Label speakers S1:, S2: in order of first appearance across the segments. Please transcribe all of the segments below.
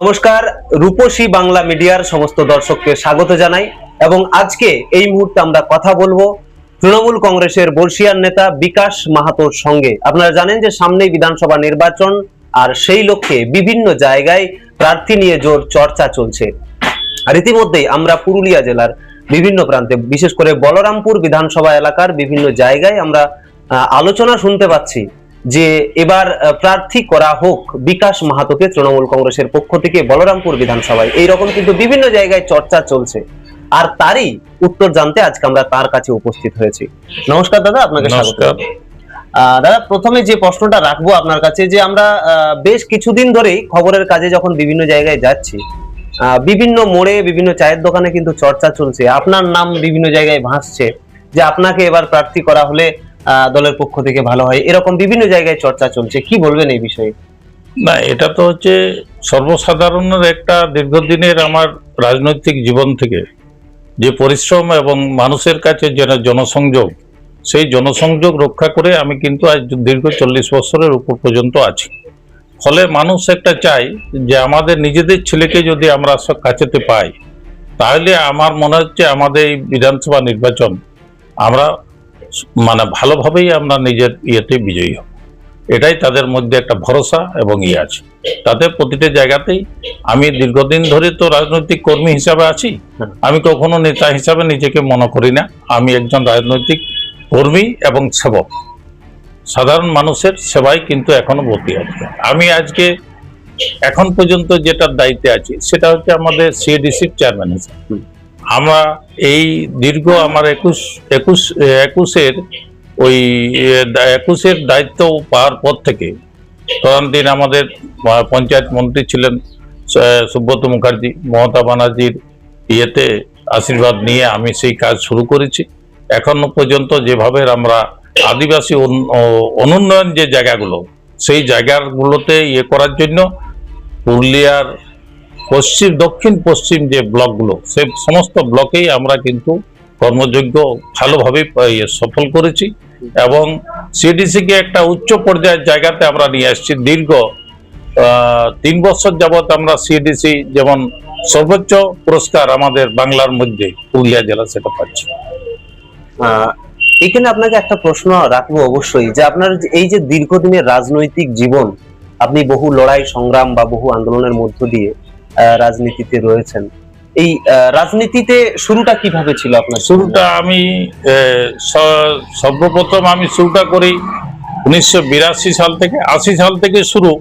S1: নমস্কার, রূপসী বাংলা মিডিয়ার সমস্ত দর্শককে স্বাগত জানাই এবং আজকে এই মুহূর্তে আমরা কথা বলবো তৃণমূল কংগ্রেসের বর্ষিয়ান নেতা বিকাশ মাহাতোর সঙ্গে। আপনারা জানেন যে সামনেই বিধানসভা নির্বাচন, আর সেই লক্ষ্যে বিভিন্ন জায়গায় প্রার্থী নিয়ে জোর চর্চা চলছে। আর ইতিমধ্যেই আমরা পুরুলিয়া জেলার বিভিন্ন প্রান্তে, বিশেষ করে বলরামপুর বিধানসভা এলাকার বিভিন্ন জায়গায় আমরা আলোচনা শুনতে পাচ্ছি যে এবার প্রার্থী করা হোক বিকাশ মাহাতোকে তৃণমূল কংগ্রেসের পক্ষ থেকে বলরামপুর বিধানসভায়। এইরকম কিন্তু বিভিন্ন জায়গায় চর্চা চলছে, আর তারই উত্তর জানতে আজকে আমরা তার কাছে উপস্থিত হয়েছি। নমস্কার দাদা, আপনাকে স্বাগত। দাদা, প্রথমে যে প্রশ্নটা রাখবো আপনার কাছে, যে আমরা বেশ কিছুদিন ধরেই খবরের কাজে যখন বিভিন্ন জায়গায় যাচ্ছি, বিভিন্ন মোড়ে বিভিন্ন চায়ের দোকানে কিন্তু চর্চা চলছে, আপনার নাম বিভিন্ন জায়গায় ভাসছে যে আপনাকে এবার প্রার্থী করা হলে দলের পক্ষ থেকে ভালো হয়, এরকম বিভিন্ন জায়গায় চর্চা চলছে। কি বলবেন এই বিষয়ে?
S2: না, এটা তো হচ্ছে সর্বসাধারণের একটা দীর্ঘদিনের আমার রাজনৈতিক জীবন থেকে যে পরিশ্রম এবং মানুষের কাছে যে জনসংযোগ, সেই জনসংযোগ রক্ষা করে আমি কিন্তু আজ দীর্ঘ 40 বছরের উপর পর্যন্ত আছি। ফলে মানুষ একটা চাই যে আমাদের নিজেদের ছেলেকে যদি আমরা কাছেতে পাই, তাহলে আমার মনে হচ্ছে আমাদের এই বিধানসভা নির্বাচন আমরা ভালোভাবেই আমরা নিজের ইয়েতে বিজয়ী হব। এটাই তাদের মধ্যে একটা ভরসা এবং ইয়ে আছে। তাতে প্রতিটা জায়গাতেই আমি দীর্ঘদিন ধরে তো রাজনৈতিক কর্মী হিসাবে আছি, আমি কখনো নেতা হিসাবে নিজেকে মনে করি না। আমি একজন রাজনৈতিক কর্মী এবং সেবক, সাধারণ মানুষের সেবাই কিন্তু এখনো বর্তি আছে। আমি আজকে এখন পর্যন্ত যেটার দায়িত্বে আছি সেটা হচ্ছে আমাদের সিএডিসির চেয়ারম্যান হিসাবে। আমরা এই দীর্ঘ আমার একুশের দায়িত্ব পাওয়ার পর থেকে প্রধান দিন আমাদের পঞ্চায়েত মন্ত্রী ছিলেন সুব্রত মুখার্জি, মমতা ব্যানার্জির ইয়েতে আশীর্বাদ নিয়ে আমি সেই কাজ শুরু করেছি। এখনো পর্যন্ত যেভাবে আমরা আদিবাসী অনুন্নয়ন যে জায়গাগুলো, সেই জায়গাগুলোতে ইয়ে করার জন্য পুরুলিয়ার দক্ষিণ পশ্চিম যে ব্লকগুলো, সেই সমস্ত ব্লকেই আমরা কিন্তু কর্মযোগ্য ভালোভাবে সফল করেছি এবং সিডিসিকে একটা উচ্চ পর্যায়ের জায়গাতে আমরা নিয়ে আসছি। দীর্ঘ 3 বছর যাবৎ আমরা সিডিসি যেমন সর্বোচ্চ পুরস্কার আমাদের বাংলার মধ্যে পুরুলিয়া জেলা সেটা পাচ্ছি।
S1: এখানে আপনাকে একটা প্রশ্ন রাখবো অবশ্যই, যে আপনার এই যে দীর্ঘদিনের রাজনৈতিক জীবন, আপনি বহু লড়াই সংগ্রাম বা বহু আন্দোলনের মধ্য দিয়ে রাজনীতিতে রয়েছেন, এই রাজনীতিতে শুরুটা কিভাবে ছিল আপনার?
S2: শুরুটা আমি সর্বপ্রথম আমি শুরুটা করি 1982 সাল থেকে, 80 সাল থেকে শুরু,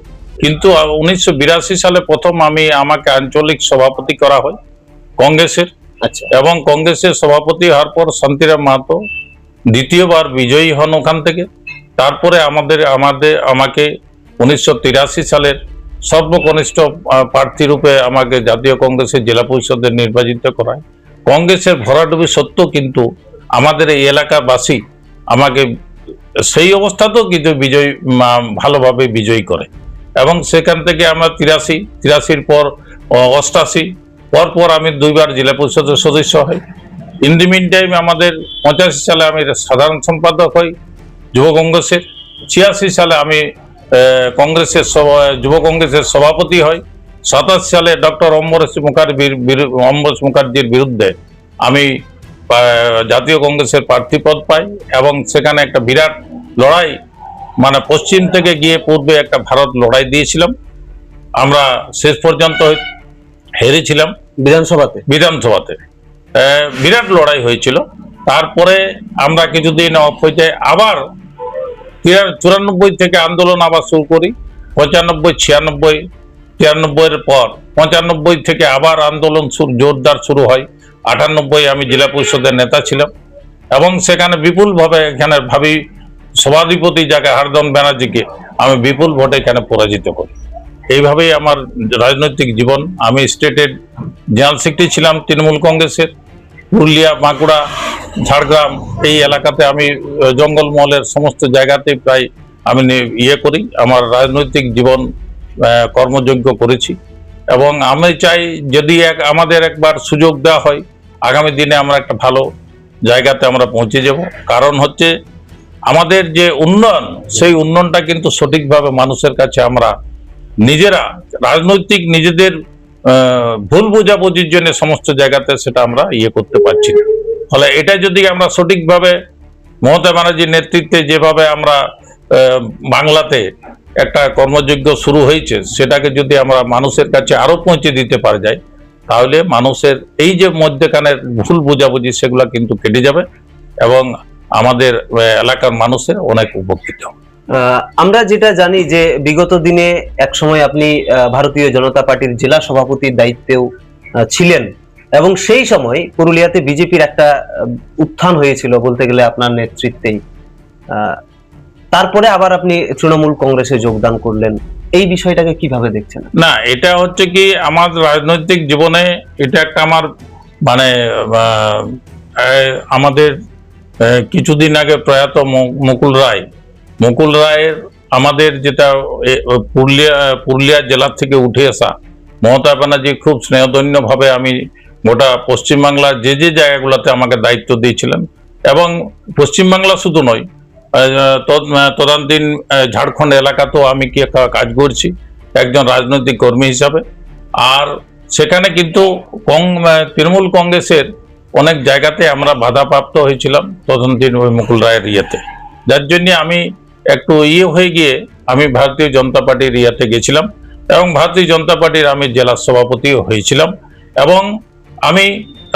S2: কিন্তু 1982 সালে প্রথম আমাকে আঞ্চলিক সভাপতি করা হয় কংগ্রেসের।
S1: আচ্ছা। এবং
S2: কংগ্রেসের সভাপতি হওয়ার পর শান্তিরাম মাহাতো দ্বিতীয়বার বিজয়ী হন ওখান থেকে। তারপরে আমাকে 1983 সালের সর্বকনিষ্ঠ প্রার্থী রূপে আমাকে জাতীয় কংগ্রেসের জেলা পরিষদে নির্বাচিত করায়। কংগ্রেসের ভরাডুবি সত্ত্বেও কিন্তু আমাদের এই এলাকাবাসী আমাকে সেই অবস্থাতেও কিন্তু ভালোভাবে বিজয়ী করে এবং সেখান থেকে আমরা 83 পর 88 পর আমি 2বার জেলা পরিষদের সদস্য হই। ইন দি মিন টাইম আমাদের 85 সালে আমি সাধারণ সম্পাদক হই যুব কংগ্রেসের। 86 সালে আমি যুব কংগ্রেসের সভাপতি হয়। 87 সালে ডক্টর অম্বরীশ মুখার্জির বিরুদ্ধে আমি জাতীয় কংগ্রেসের প্রার্থী পদ পাই এবং সেখানে একটা বিরাট লড়াই, পশ্চিম থেকে গিয়ে পূর্বে একটা ভারত লড়াই দিয়েছিলাম। আমরা শেষ পর্যন্ত হেরেছিলাম বিধানসভাতে। বিরাট লড়াই হয়েছিল। তারপরে আমরা কিছুদিন অফ হয়ে যাই, আবার 94 থেকে আন্দোলন আবার শুরু করি। 95, 96, 93 পর 95 থেকে আবার আন্দোলন জোরদার শুরু হয়। 98 আমি জেলা পরিষদের নেতা ছিলাম এবং সেখানে বিপুলভাবে এখানে সভাধিপতি যাকে হারদন ব্যানার্জিকে আমি বিপুল ভোটে এখানে পরাজিত করি। এইভাবেই আমার রাজনৈতিক জীবন। আমি স্টেটের জেনারেল সেক্রেটারি ছিলাম তৃণমূল কংগ্রেসের। পুরুলিয়া, বাঁকুড়া, ঝাড়গ্রাম এই এলাকাতে আমি জঙ্গলমহলের সমস্ত জায়গাতে প্রায় আমি ইয়ে করি, আমার রাজনৈতিক জীবন কর্মযোগ্য করেছি এবং আমি চাই যদি আমাদের একবার সুযোগ দেওয়া হয়, আগামী দিনে আমরা একটা ভালো জায়গাতে আমরা পৌঁছে যাব। কারণ হচ্ছে আমাদের যে উন্নয়ন, সেই উন্নয়নটা কিন্তু সঠিকভাবে মানুষের কাছে আমরা নিজেরা রাজনৈতিক নিজেদের ভুল বোঝাবুঝির জন্য সমস্ত জায়গাতে সেটা আমরা করতে পারছি না। ফলে এটা যদি আমরা সঠিকভাবে মমতা ব্যানার্জির নেতৃত্বে যেভাবে আমরা বাংলাতে একটা কর্মযজ্ঞ শুরু হয়েছে সেটাকে যদি আমরা মানুষের কাছে আরো পৌঁছে দিতে পারা যায়, তাহলে মানুষের এই যে মধ্যখানের ভুল বোঝাবুঝি সেগুলা কিন্তু কেটে যাবে এবং আমাদের এলাকার মানুষের অনেক উপকৃত হবে।
S1: আমরা যেটা জানি যে বিগত দিনে এক সময় আপনি ভারতীয় জনতা পার্টির জেলা সভাপতির দায়িত্বেও ছিলেন এবং সেই সময় পুরুলিয়াতে বিজেপির একটা উত্থান হয়েছিল বলতে গেলে আপনার নেতৃত্বেই। তারপরে আবার আপনি তৃণমূল কংগ্রেসে যোগদান করলেন, এই বিষয়টাকে কিভাবে দেখছেন?
S2: না, এটা হচ্ছে কি আমার রাজনৈতিক জীবনে এটা একটা আমার মানে আমাদের কিছুদিন আগে প্রয়াত মুকুল রায়ের আমাদের যেটা পুরুলিয়া জেলা থেকে উঠে আসা মমতা ব্যানার্জি খুব স্নেহধন্য ভাবে আমি গোটা পশ্চিমবাংলার যে যে জায়গাগুলোতে আমাকে দায়িত্ব দিয়েছিলেন, এবং পশ্চিমবাংলা শুধু নয় তদানীন্তন ঝাড়খণ্ড এলাকাতেও আমি কি কাজ করছি একজন রাজনৈতিক কর্মী হিসাবে। আর সেখানে কিন্তু তৃণমূল কংগ্রেসের অনেক জায়গাতে আমরা বাধাপ্রাপ্ত হয়েছিলাম তদানীন্তন ওই মুকুল রায়ের যার জন্য আমি একটু হয়ে গিয়ে আমি ভারতীয় জনতা পার্টির গেছিলাম এবং ভারতীয় জনতা পার্টির আমি জেলা সভাপতিও হয়েছিলাম। এবং আমি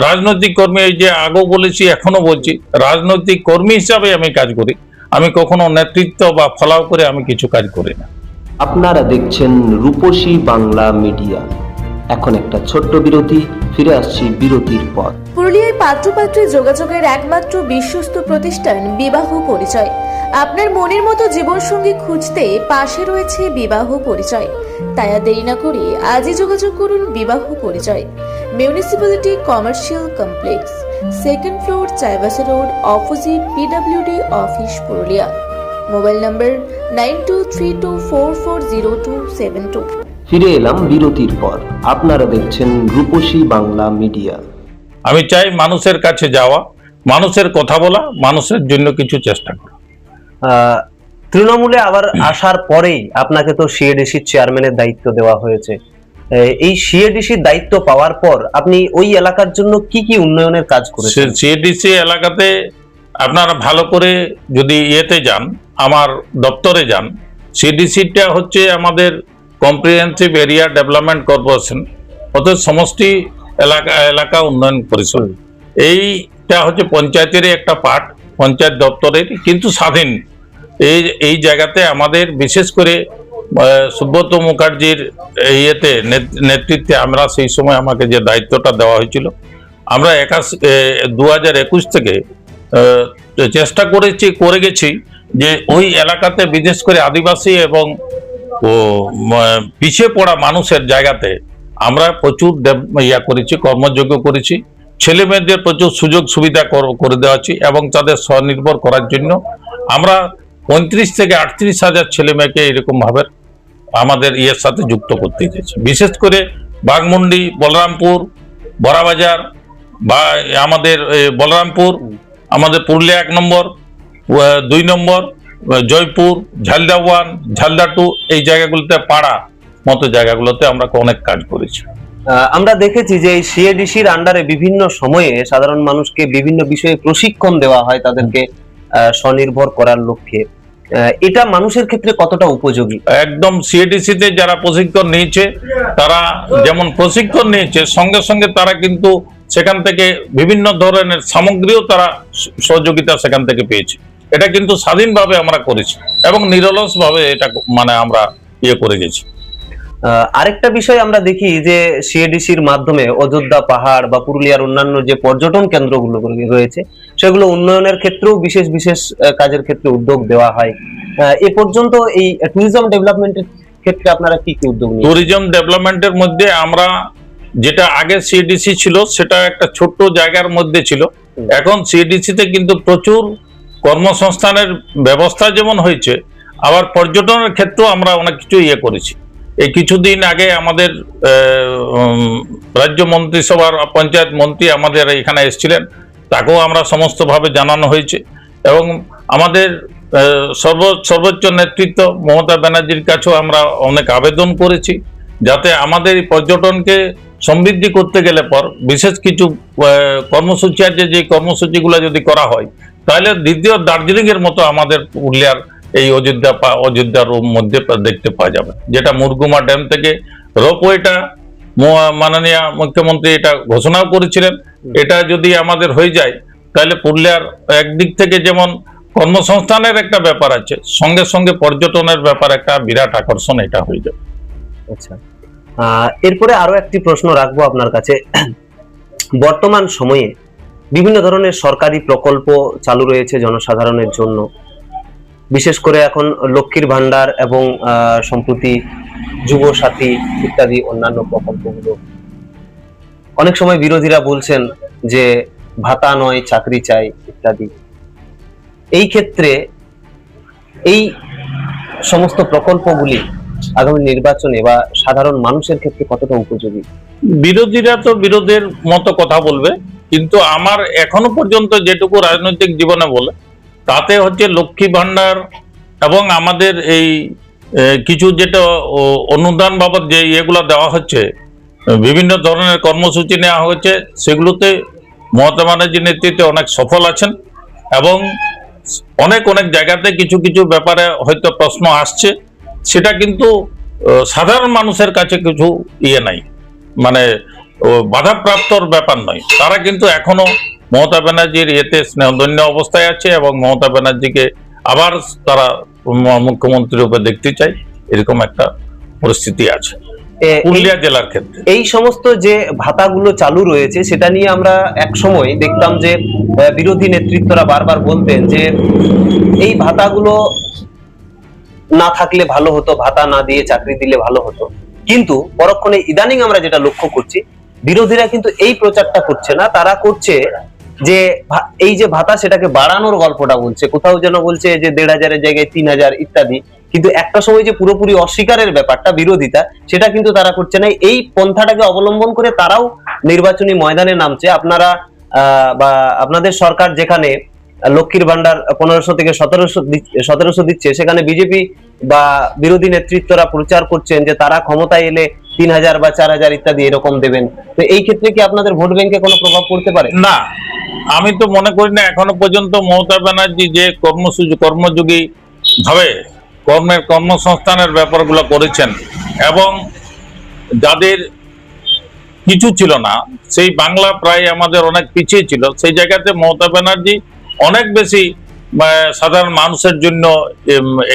S2: রাজনৈতিক কর্মী, এই যে আগেও বলেছি এখনো বলছি, রাজনৈতিক কর্মী হিসাবে আমি কাজ করি, আমি কখনো নেতৃত্ব বা ফলাও করে আমি কিছু কাজ করি না।
S3: আপনারা দেখছেন রূপসী বাংলা মিডিয়া। এখন একটা ছোট্ট বিরতি, ফিরে আসছি বিরতির পর।
S4: পুরুলিয়ায় পাত্রপাত্রী যোগাযোগের একমাত্র বিশ্বস্ত প্রতিষ্ঠান বিবাহ পরিচয়। আপনার মনের মতো জীবনসঙ্গী খুঁজতে পাশে রয়েছে বিবাহ পরিচয়। তাই আর দেরি না করে আজই যোগাযোগ করুন বিবাহ পরিচয়। Municipality commercial complex, 2nd floor, Chaibasa road, opposite PWD office, Purulia. Mobile নম্বর 9232440272।
S3: ফিরে এলাম বিরতির পর। আপনারা দেখছেন রূপসী বাংলা মিডিয়া।
S2: আমি চাই মানুষের কাছে যাওয়া, মানুষের কথা বলা, মানুষের জন্য কিছু চেষ্টা করা।
S1: তৃণমূলে আবার আসার পরেই আপনাকে তো সিএডিসির চেয়ারম্যানের দায়িত্ব দেওয়া হয়েছে। এই সিএডিসির দায়িত্ব পাওয়ার পর আপনি ওই এলাকার জন্য কি কি উন্নয়নের কাজ করেছেন?
S2: সিএডিসি এলাকাতে আপনারা ভালো করে যদি যান, আমার দপ্তরে যান, সিএডিসিটা হচ্ছে আমাদের কম্প্রিহেন্সিভ এরিয়া ডেভেলপমেন্ট কর্পোরেশন, অর্থাৎ সমষ্টি এলাকা উন্নয়ন পরিষদ। এইটা হচ্ছে পঞ্চায়েতেরই একটা পার্ট, পঞ্চায়েত দপ্তরের, কিন্তু স্বাধীন। এই জায়গাতে আমাদের বিশেষ করে সুব্রত মুখার্জির নেতৃত্বে আমরা সেই সময় আমাকে যে দায়িত্বটা দেওয়া হয়েছিল, আমরা 2021 থেকে চেষ্টা করে গেছি যে ওই এলাকাতে বিশেষ করে আদিবাসী এবং পিছিয়ে পড়া মানুষের জায়গাতে আমরা প্রচুর করেছি, কর্মযজ্ঞ করেছি, ছেলে মেয়েদের প্রচুর সুযোগ সুবিধা করে দেওয়া হচ্ছে এবং তাদের স্বনির্ভর করার জন্য আমরা 35 থেকে 38 হাজার ছেলে মেয়েকে এরকম ভাবে আমাদের সাথে যুক্ত করতে চেয়েছি। বিশেষ করে বাঘমুন্ডি, বলরামপুর, বড়াবাজার বা আমাদের বলরামপুর, আমাদের পুরুলিয়া 1 নম্বর, 2 নম্বর, জয়পুর, ঝালদা 1, ঝালদা 2, এই জায়গাগুলোতে পাড়া মতো জায়গাগুলোতে আমরা অনেক কাজ করেছি।
S1: আমরা দেখেছি যে এই সিএডিসির আন্ডারে বিভিন্ন সময়ে সাধারণ মানুষকে বিভিন্ন বিষয়ে প্রশিক্ষণ দেওয়া হয় তাদেরকে স্বনির্ভর করার লক্ষ্যে। এটা মানুষের ক্ষেত্রে কতটা উপযোগী?
S2: একদম সিএডিসিতে যারা প্রশিক্ষণ নিয়েছে তারা যেমন প্রশিক্ষণ নিয়েছে, সঙ্গে সঙ্গে তারা কিন্তু সেখান থেকে বিভিন্ন ধরনের সামগ্রীও তারা সহযোগিতা সেখান থেকে পেয়েছে। এটা কিন্তু স্বাধীনভাবে আমরা করেছি এবং নিরলস ভাবে এটা মানে আমরা করে গেছি।
S1: আরেকটা বিষয় আমরা দেখি যে সিএডিসির মাধ্যমে অযোধ্যা পাহাড় বা পুরুলিয়ার অন্যান্য যে পর্যটন কেন্দ্রগুলো রয়েছে সেগুলো উন্নয়নের ক্ষেত্রেও বিশেষ বিশেষ কাজের ক্ষেত্রে উদ্যোগ দেওয়া হয়। এ পর্যন্ত এই ট্যুরিজম ডেভেলপমেন্টের ক্ষেত্রে আপনারা কি কি উদ্যোগ নিয়েছেন?
S2: ট্যুরিজম ডেভেলপমেন্টের মধ্যে আমরা যেটা আগে সিএডিসি ছিল সেটা একটা ছোট্ট জায়গার মধ্যে ছিল, এখন সিএডিসিতে কিন্তু প্রচুর কর্মসংস্থানের ব্যবস্থা যেমন হয়েছে, আবার পর্যটনের ক্ষেত্রেও আমরা অনেক কিছু করেছি। এই কিছুদিন আগে আমাদের রাজ্য মন্ত্রিসভার পঞ্চায়েত মন্ত্রী আমাদের এখানে এসেছিলেন, তাকেও আমরা সমস্তভাবে জানানো হয়েছে এবং আমাদের সর্বোচ্চ নেতৃত্ব মমতা ব্যানার্জির কাছেও আমরা অনেক আবেদন করেছি যাতে আমাদের এই পর্যটনকে সমৃদ্ধি করতে গেলে পর বিশেষ কিছু কর্মসূচি আছে, যে কর্মসূচিগুলো যদি করা হয় তাহলে দ্বিতীয় দার্জিলিং এর মতো আমাদের পুরুলিয়ার এই অযোধ্যার মধ্যে দেখতে পাওয়া যাবে। যেটা মুরগুমা ড্যাম থেকে রোপওয়েটা মাননীয় মুখ্যমন্ত্রী এটা ঘোষণাও করেছিলেন। এটা যদি আমাদের হয়ে যায় তাহলে পুরুলিয়ার একদিক থেকে যেমন কর্মসংস্থানের একটা ব্যাপার আছে, সঙ্গে সঙ্গে পর্যটনের ব্যাপার একটা বিরাট আকর্ষণ এটা হয়ে যাবে।
S1: আচ্ছা, এরপরে আরো একটি প্রশ্ন রাখবো আপনার কাছে। বর্তমান সময়ে বিভিন্ন ধরনের সরকারি প্রকল্প চালু রয়েছে জনসাধারণের জন্য, বিশেষ করে এখন লক্ষ্মীর ভান্ডার এবং সম্প্রতি যুব সাথী ইত্যাদি অন্যান্য প্রকল্পগুলো। অনেক সময় বিরোধীরা বলছেন যে ভাতা নয় চাকরি চাই ইত্যাদি। এই ক্ষেত্রে এই সমস্ত প্রকল্পগুলি আগামী নির্বাচনে বা সাধারণ মানুষের ক্ষেত্রে কতটা উপযোগী?
S2: বিরোধীরা তো বিরোধের মতো কথা বলবে, কিন্তু আমার এখনো পর্যন্ত যেটুকু রাজনৈতিক জীবনে বলে তাতে হচ্ছে লক্ষ্মী ভান্ডার এবং আমাদের এই কিছু যেটা অনুদান বাবদ যে ইয়েগুলো দেওয়া হচ্ছে, বিভিন্ন ধরনের কর্মসূচি নেওয়া হয়েছে, সেগুলোতে মমতা ব্যানার্জির নেতৃত্বে অনেক সফল আছেন এবং অনেক অনেক জায়গাতে কিছু কিছু ব্যাপারে হয়তো প্রশ্ন আসছে, সেটা কিন্তু সাধারণ মানুষের কাছে কিছু ইয়ে নাই, মানে বাধাপ্রাপ্তর ব্যাপার নয়। তারা কিন্তু এখনো মমতা ব্যানার্জির ইয়েতে স্নেহধন্য অবস্থায় আছে এবং মমতা ব্যানার্জিকে আবার তারা মুখ্যমন্ত্রী রূপে দেখতে চায়, এরকম একটা পরিস্থিতি আছে পুরুলিয়া জেলার ক্ষেত্রে।
S1: এই সমস্ত যে ভাতাগুলো চালু রয়েছে সেটা নিয়ে আমরা এক সময় দেখতাম যে বিরোধী নেতৃত্বরা বারবার বলতেন যে এই ভাতাগুলো না থাকলে ভালো হতো, ভাতা না দিয়ে চাকরি দিলে ভালো হতো। কিন্তু পরক্ষণে ইদানিং আমরা যেটা লক্ষ্য করছি, বিরোধীরা কিন্তু এই প্রচারটা করছে না, তারা করছে যে এই যে ভাতা সেটাকে বাড়ানোর গল্পটা বলছে। কোথাও যেন বলছে যে 1,500-এর জায়গায় 3,000 ইত্যাদি। কিন্তু একটা সময় যে পুরোপুরি অস্বীকারের ব্যাপারটা বিরোধিতা, সেটা কিন্তু তারা করছে না। এই পন্থাটাকে অবলম্বন করে তারাও নির্বাচনী ময়দানে নামছে। আপনারা বা আপনাদের সরকার যেখানে লক্ষ্মীর ভান্ডার 1500 থেকে 1700 দিচ্ছে, সেখানে বিজেপি বা বিরোধী নেতৃত্বরা প্রচার করছেন যে তারা ক্ষমতায় এলে 3,000 বা 4,000 ইত্যাদি এরকম দেবেন। তো এই ক্ষেত্রে কি আপনাদের ভোট ব্যাংকে কোনো প্রভাব পড়তে পারে?
S2: না, আমি তো মনে করি না এখনো পর্যন্ত মমতা ব্যানার্জি যে কর্মযোগী ভাবে কর্মসংস্থানের ব্যাপারগুলো করেছেন এবং যাদের কিছু ছিল না, সেই বাংলা প্রায় আমাদের অনেক পিছিয়ে ছিল, সেই জায়গাতে মমতা ব্যানার্জি অনেক বেশি সাধারণ মানুষের জন্য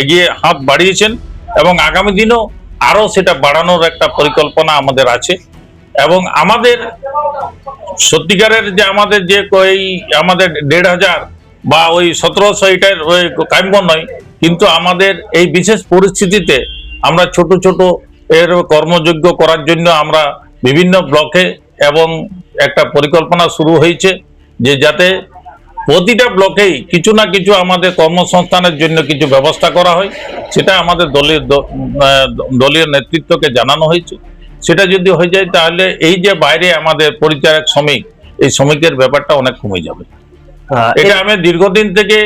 S2: এগিয়ে হাত বাড়িয়েছেন এবং আগামী দিনও আরো সেটা বাড়ানোর একটা পরিকল্পনা আমাদের আছে। এবং আমাদের সত্যিকারের যে আমাদের যে আমাদের 1,500 বা ওই 1700 এটার ওই কাম্য নয়, কিন্তু আমাদের এই বিশেষ পরিস্থিতিতে আমরা ছোট ছোট এর কর্মযোগ্য করার জন্য আমরা বিভিন্ন ব্লকে এবং একটা পরিকল্পনা শুরু হয়েছে যে যাতে প্রতিটা ব্লকেই কিছু না কিছু আমাদের কর্মসংস্থানের জন্য কিছু ব্যবস্থা করা হয়। সেটা আমাদের দলীয় নেতৃত্বকে জানানো হয়েছে। সেটা যদি হয়ে যায় তাহলে এই যে বাইরে আমাদের পরিচারক শ্রমিক, এই শ্রমিকের ব্যাপারটা অনেক কমে যাবে। এটা আমি দীর্ঘদিন থেকে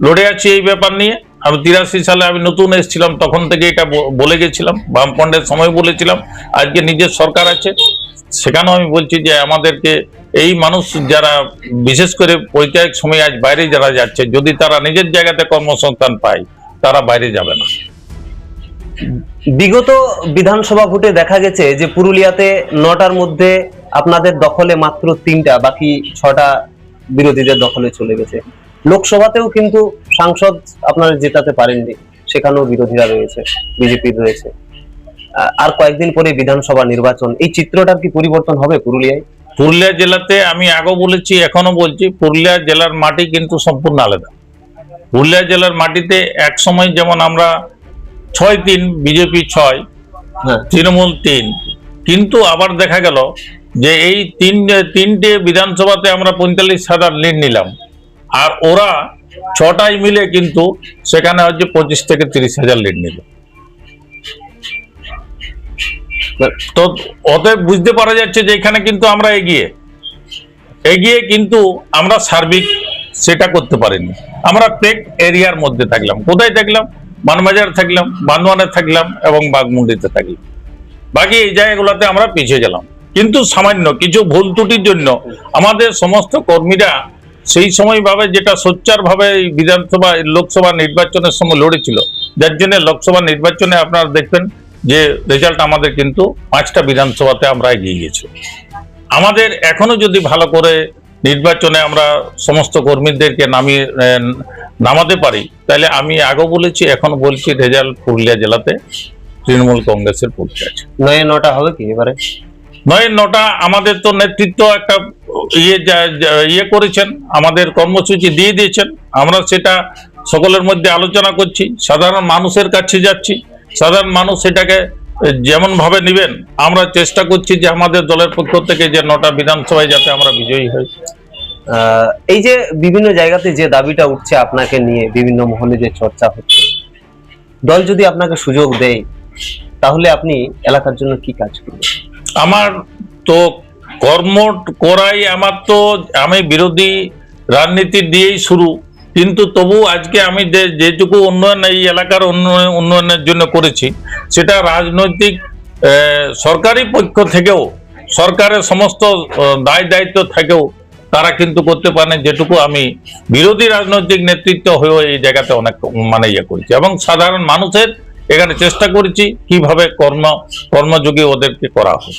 S2: লড়ে আছি এই ব্যাপার নিয়ে। আমি 83 সালে আমি নতুন এসেছিলাম, তখন থেকে এটা বলে গেছিলাম, বামফ্রন্টের সময় বলেছিলাম। আজকে নিজের সরকার আছে, সেখানেও আমি বলছি যে আমাদেরকে এই মানুষ যারা বিশেষ করে পরিচায়ক সময় আজ বাইরে যারা যাচ্ছে, যদি তারা নিজের জায়গাতে কর্মসংস্থান পায় তারা বাইরে যাবে না।
S1: বিগত বিধানসভা ভোটে দেখা গেছে যে পুরুলিয়াতে 9টার মধ্যে আপনাদের দখলে মাত্র 3টা, বাকি 6টা বিরোধীদের দখলে চলে গেছে। লোকসভাতেও কিন্তু সাংসদ আপনারা জেতাতে পারেননি, সেখানেও বিরোধীরা রয়েছে, বিজেপির রয়েছে। আর কয়েকদিন পরে বিধানসভা নির্বাচন, এই চিত্রটার কি পরিবর্তন হবে পুরুলিয়ায়?
S2: পুরুলিয়া জেলাতে আমি আগেও বলেছি, এখনো বলছি, পুরুলিয়া জেলার মাটি কিন্তু সম্পূর্ণ আলাদা। পুরুলিয়া জেলার মাটিতে এক সময় যেমন আমরা 6-3 বিজেপি 6, তৃণমূল 3, কিন্তু আবার দেখা গেল যে এই তিনটে বিধানসভাতে আমরা 45,000 লিড নিলাম, আর ওরা 6টাই মিলে কিন্তু সেখানে হচ্ছে 25 থেকে 30,000 লিড নিল। তো অতএব বুঝতে পারা যাচ্ছে যে এখানে কিন্তু আমরা এগিয়ে কিন্তু আমরা সার্বিক সেটা করতে পারিনি। আমরা পেক এরিয়ার মধ্যে থাকলাম। কোথায় থাকলাম? মানবাজার থাকলাম, বান্দোয়ানে থাকলাম এবং বাগমুন্ডিতে থাকলাম। বাকি এই জায়গাগুলোতে আমরা পিছিয়ে গেলাম। কিন্তু সামান্য কিছু ভুল ত্রুটির জন্য আমাদের সমস্ত কর্মীরা সেই সময় ভাবে যেটা সোচ্চার ভাবে বিধানসভা লোকসভা নির্বাচনের সময় লড়েছিল, যার জন্য লোকসভা নির্বাচনে আপনারা দেখবেন যে রেজাল্ট আমাদের কিন্তু 5টা বিধানসভাতে আমরা এগিয়ে গেছি। আমাদের এখনো যদি ভালো করে নির্বাচনে আমরা সমস্ত কর্মীদেরকে নামাতে পারি, তাহলে আমি আগেও বলেছি এখনো বলছি রেজাল্ট পুরুলিয়া জেলাতে তৃণমূল কংগ্রেসের পক্ষে আছে।
S1: 9-9টা হবে কি এবারে?
S2: 9-9টা আমাদের তো নেতৃত্ব একটা ইয়ে করেছেন, আমাদের কর্মসূচি দিয়ে দিয়েছেন, আমরা সেটা সকলের মধ্যে আলোচনা করছি, সাধারণ মানুষের কাছে যাচ্ছি, সাধারণ মানুষ সেটাকে যেমন ভাবে নেবেন আমরা চেষ্টা করছি যে আমাদের দলের পক্ষ থেকে যে 9টা বিধানসভায় যাতে আমরা বিজয়ী হই।
S1: এই যে বিভিন্ন জায়গাতে যে দাবিটা উঠছে আপনাকে নিয়ে, বিভিন্ন মহলে যে চর্চা হচ্ছে, দল যদি আপনাকে সুযোগ দেয় তাহলে আপনি এলাকার জন্য কি কাজ করবেন?
S2: আমার তো কর্ম করাই, আমার তো আমি বিরোধী রাজনীতি দিয়েই শুরু, কিন্তু তবু আজকে আমি যেটুকু উন্নয়ন এই এলাকার উন্নয়নের জন্য করেছি সেটা রাজনৈতিক সরকারি পক্ষ থেকেও, সরকারের সমস্ত দায় দায়িত্ব থেকেও তারা কিন্তু করতে পারে যেটুকু আমি বিরোধী রাজনৈতিক নেতৃত্ব হয়েও এই জায়গাতে অনেক ইয়ে করেছি, এবং সাধারণ মানুষের এখানে চেষ্টা করেছি কিভাবে কর্মযোগী ওদেরকে করা হয়।